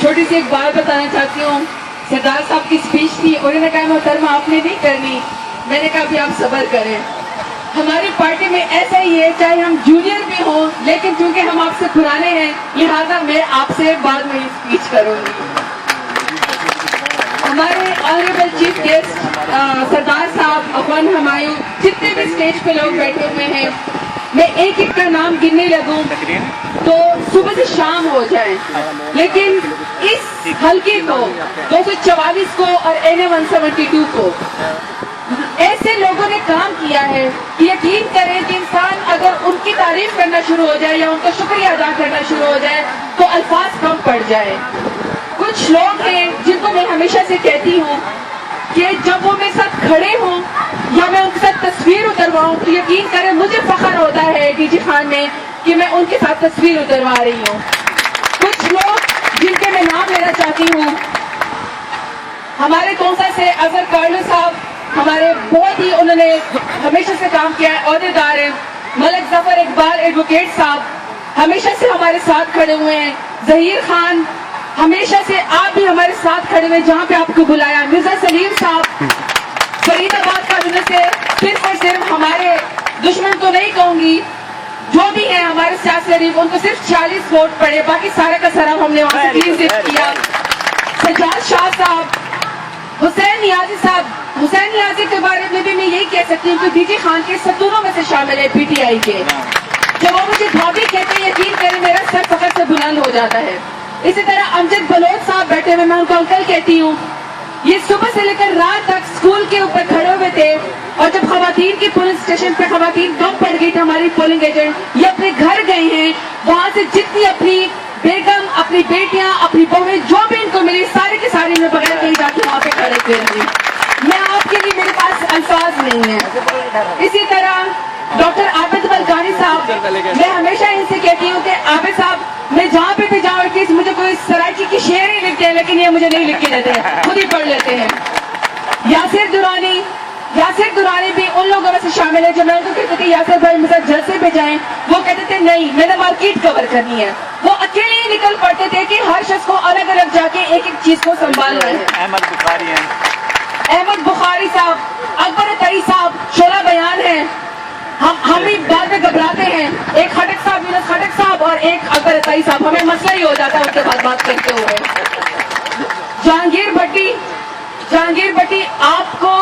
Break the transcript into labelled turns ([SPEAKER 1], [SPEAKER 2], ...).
[SPEAKER 1] چھوٹی سی ایک بات بتانا چاہتی ہوں. سردار صاحب کی اسپیچ تھی, انہوں نے کہا محترمہ آپ نے نہیں کرنی. میں نے کہا بھی آپ صبر کریں. ہماری پارٹی میں ایسا ہی ہے, چاہے ہم جونیئر بھی ہوں, لیکن چونکہ ہم آپ سے پرانے ہیں لہٰذا میں آپ سے بعد میں اسپیچ کروں گی. ہمارے آنریبل چیف گیسٹ سردار صاحب, اخوان ہمایوں, جتنے بھی اسٹیج پہ لوگ بیٹھے ہوئے ہیں, میں ایک ایک کا نام گننے لگوں تو صبح سے شام ہو جائے. لیکن اس حلقے کو 244 کو اور NA 172 کو ایسے لوگوں نے کام کیا ہے کہ یقین کریں کہ انسان اگر ان کی تعریف کرنا شروع ہو جائے یا ان کا شکریہ ادا کرنا شروع ہو جائے تو الفاظ کم پڑ جائے. کچھ لوگ ہیں جن کو میں ہمیشہ سے کہتی ہوں کہ جب وہ میرے ساتھ کھڑے ہوں یا میں ان کے ساتھ تصویر اترواؤں تو یقین کریں مجھے فخر ہوتا ہے ڈی جی خان میں کہ میں ان کے ساتھ تصویر اتروا رہی ہوں. کچھ لوگ جن کے میں نام لینا چاہتی ہوں, ہمارے کونسا سے اظہر کارلو صاحب, ہمارے بہت ہی انہوں نے ہمیشہ سے کام کیا ہے, عہدیدار ہیں. ملک ظفر اقبال ایڈوکیٹ صاحب ہمیشہ سے ہمارے ساتھ کھڑے ہوئے ہیں. ظہیر خان ہمیشہ سے آپ بھی ہمارے ساتھ کھڑے ہوئے جہاں پہ آپ کو بلایا. مرزا سلیم صاحب فرید آباد کا جنہوں سے صرف اور صرف ہمارے دشمن تو نہیں کہوں گی, جو بھی ہیں ہمارے سیاسی حریف, ان کو صرف 40 ووٹ پڑے, باقی سارا کا سارا ہم نے وہاں سے کلین سویپ کیا. سجاد شاہ صاحب, حسین نیازی صاحب. حسین نیازی کے بارے میں بھی میں یہی کہہ سکتی ہوں کہ ڈی جی خان کے ستونوں میں سے شامل ہے PTI کے. جب وہ مجھے بھابھی کہتے ہیں یقین کریں میرا سر فخر سے بلند ہو جاتا ہے. اسی طرح امجد بلوچ صاحب بیٹھے ہوئے, میں ان کو انکل کہتی ہوں. یہ صبح سے لے کر رات تک اسکول کے اوپر کھڑے ہوئے تھے, اور جب خواتین کی پولنگ اسٹیشن پہ خواتین کم پڑ گئی تھی, ہماری پولنگ ایجنٹ یہ اپنے گھر گئے ہیں, وہاں سے جتنی اپنی بیگم, اپنی بیٹیاں, اپنی بہویں جو بھی ان کو ملی سارے کے سارے میں بغیر کہیں جا کے وہاں پہ کھڑے ہوئے تھے. میں آپ کے لیے میرے پاس الفاظ نہیں ہیں. اسی طرح ڈاکٹر عابد بلکانی صاحب, میں ہمیشہ ان سے کہتی ہوں کہ عابد صاحب میں جہاں پہ بھی جاؤں کہ مجھے کوئی سرائکی کی شعر ہی لکھتے ہیں, لیکن یہ مجھے نہیں لکھ کے دیتے ہیں, خود ہی پڑھ لیتے ہیں. یاسر درانی بھی ان لوگوں میں سے شامل ہے جو میں ان کو کہتے تھے یاسر بھائی میرے ساتھ جلسے پہ جائیں, وہ کہتے تھے نہیں میں نے مارکیٹ کور کرنی ہے. وہ اکیلے ہی نکل پڑتے تھے کہ ہر شخص کو الگ الگ جا کے ایک ایک چیز کو سنبھالنا ہے. احمد بخاری صاحب, اکبر عطائی صاحب شعلہ بیان ہیں. ہم بھی بعد میں گھبراتے ہیں, ایک خٹک صاحب, یونس خٹک صاحب اور ایک اکبر عطائی صاحب, ہمیں مسئلہ ہی ہو جاتا ہے ان کے بعد بات کرتے ہوئے. جہانگیر بھٹی آپ کو